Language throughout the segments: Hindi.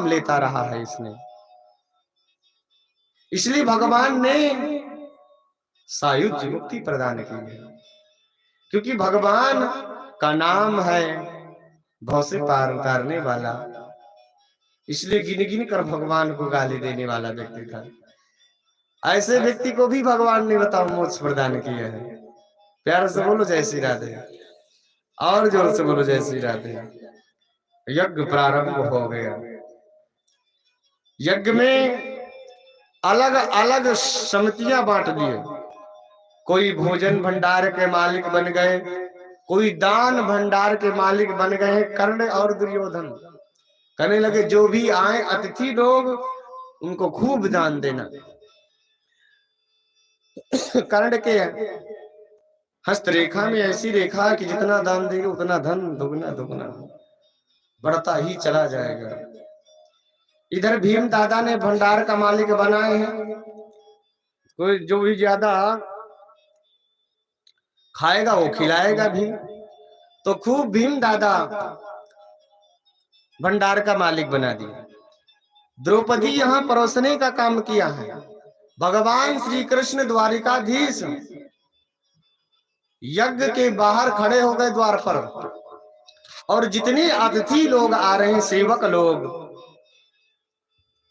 लेता रहा है इसने। इसलिए भगवान ने सायुज्य मुक्ति प्रदान की है, क्योंकि भगवान का नाम है भव से पार उतारने वाला। इसलिए गिन गिन कर भगवान को गाली देने वाला व्यक्ति था। ऐसे व्यक्ति को भी भगवान ने बताओ मोक्ष प्रदान किया है। प्यार से बोलो जय श्री राधे, और जोर से बोलो जय श्री राधे। यज्ञ प्रारंभ हो गया। यज्ञ में अलग अलग समितियां बांट दिए। कोई भोजन भंडार के मालिक बन गए, कोई दान भंडार के मालिक बन गए। कर्ण और दुर्योधन कहने लगे जो भी आए अतिथि लोग उनको खूब दान देना। कर्ण के हस्तरेखा में ऐसी रेखा कि जितना दान देंगे उतना धन दुगना दुगना बढ़ता ही चला जाएगा। इधर भीम दादा ने भंडार का मालिक बनाए हैं। कोई जो भी ज्यादा खाएगा वो खिलाएगा भी, तो खूब भीम दादा भंडार का मालिक बना दिया। द्रौपदी यहाँ परोसने का काम किया है। भगवान श्री कृष्ण द्वारिकाधीश यज्ञ के बाहर खड़े हो गए द्वार पर, और जितने अतिथि लोग आ रहे हैं, सेवक लोग,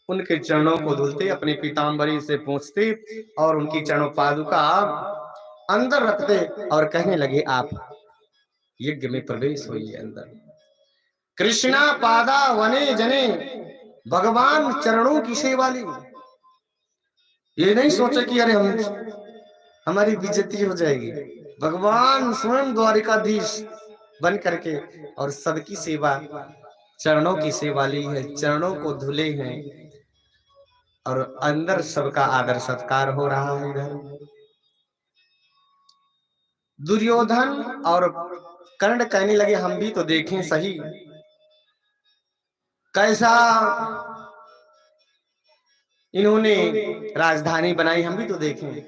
उनके चरणों को धुलते, अपने पीताम्बरी से पोंछते और उनकी चरणों पादुका अंदर रखते और कहने लगे आप यज्ञ में प्रवेश होइए अंदर। कृष्णा पादा वने जने, भगवान चरणों की सेवा ली। ये नहीं सोचे कि अरे हमारी बेइज्जती हो जाएगी। भगवान स्वयं द्वारिकाधीश बन करके और सबकी सेवा, चरणों की सेवा ली है, चरणों को धुले हैं और अंदर सबका आदर सत्कार हो रहा है। इधर दुर्योधन और कर्ण कहने लगे हम भी तो देखें सही कैसा इन्होंने राजधानी बनाई, हम भी तो देखें।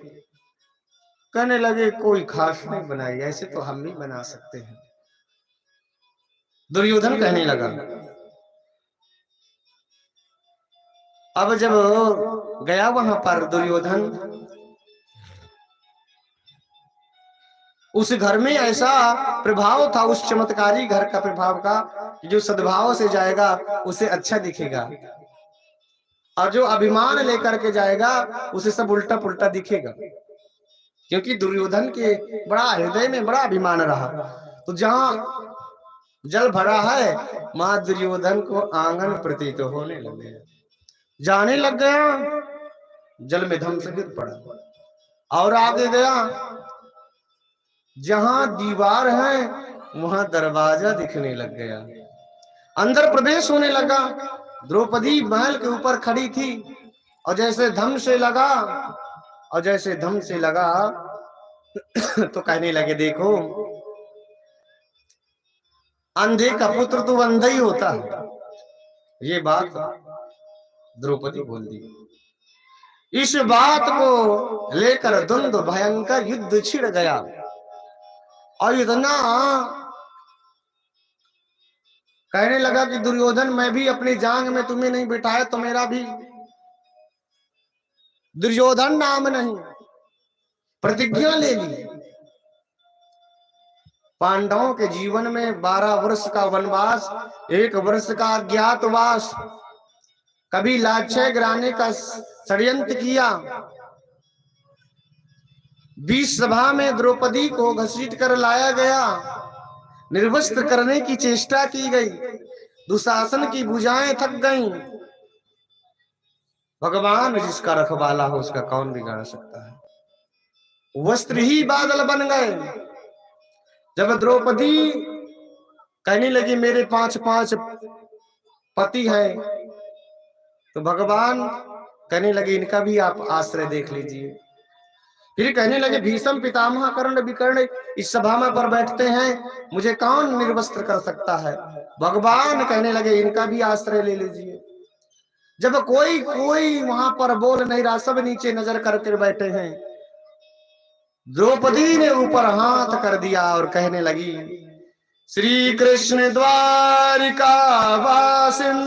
कहने लगे कोई खास नहीं बनाई, ऐसे तो हम भी बना सकते हैं। दुर्योधन कहने लगा अब जब गया वहां पर दुर्योधन, उस घर में ऐसा प्रभाव था, उस चमत्कारी घर का प्रभाव का, जो सद्भाव से जाएगा उसे अच्छा दिखेगा, और जो अभिमान लेकर के जाएगा उसे सब उल्टा पुल्टा दिखेगा। क्योंकि दुर्योधन के बड़ा हृदय में बड़ा अभिमान रहा। तो जहां जल भरा है, मां दुर्योधन को आंगन प्रतीत होने लग गया, जाने लग गया, जल में धम से गिर पड़ा। और आगे गया, जहां दीवार है वहां दरवाजा दिखने लग गया, अंदर प्रवेश होने लगा। द्रौपदी महल के ऊपर खड़ी थी, और जैसे धम से लगा, और जैसे धम से लगा तो कहने लगे देखो अंधे का पुत्र तो अंधा ही होता है। ये बात द्रौपदी बोल दी। इस बात को लेकर द्वंद्व भयंकर युद्ध छिड़ गया, और इतना कहने लगा कि दुर्योधन मैं भी अपनी जांग में तुम्हें नहीं बिठाया तो मेरा भी दुर्योधन नाम नहीं। प्रतिज्ञा ले ली। पांडवों के जीवन में 12 वर्ष का वनवास, 1 वर्ष का अज्ञातवास, कभी लाछय गिराने का षड्यंत्र किया, 20 सभा में द्रौपदी को घसीट कर लाया गया, निर्वस्त्र करने की चेष्टा की गई, दुशासन की भुजाएं थक गईं। भगवान जिसका रखवाला हो उसका कौन बिगाड़ सकता है। वस्त्र ही बादल बन गए। जब द्रौपदी कहने लगी मेरे 5 पति हैं, तो भगवान कहने लगे इनका भी आप आश्रय देख लीजिए। फिर कहने लगे भीष्म पितामह कर्ण विकर्ण इस सभा में पर बैठते हैं, मुझे कौन निर्वस्त्र कर सकता है। भगवान कहने लगे इनका भी आश्रय ले लीजिए। जब कोई वहां पर बोल नहीं रहा, सब नीचे नजर करके बैठे हैं, द्रौपदी ने ऊपर हाथ कर दिया और कहने लगी श्री कृष्ण द्वारिका वासिन